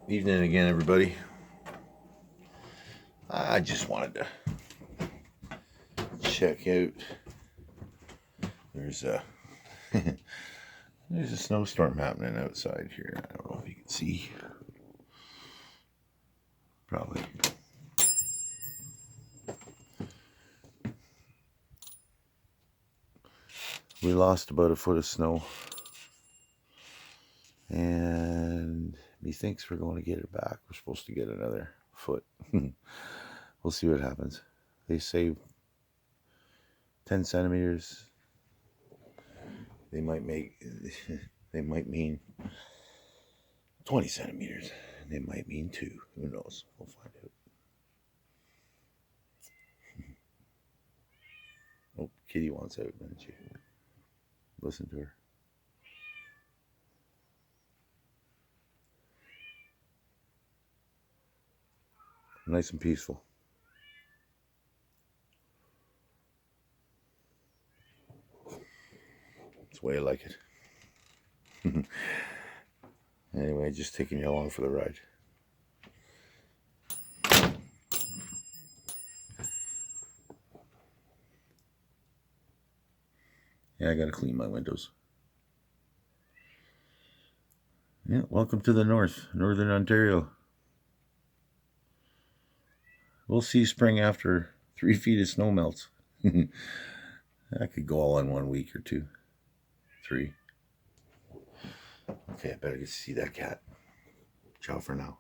Evening again, everybody. I just wanted to check out. There's a there's a snowstorm happening outside here. I don't know if you can see. Probably. We lost about a foot of snow, and he thinks we're going to get it back. We're supposed to get another foot. We'll see what happens. They say 10 centimeters. They might mean 20 centimeters. They might mean 2. Who knows? We'll find out. Oh, Kitty wants out, doesn't she? Listen to her. Nice and peaceful. That's the way I like it. Anyway, just taking you along for the ride. Yeah, I gotta clean my windows. Yeah, welcome to the north, Northern Ontario. We'll see spring after 3 feet of snow melts. I could go all in 1 week or 2, 3. Okay, I better get to see that cat. Ciao for now.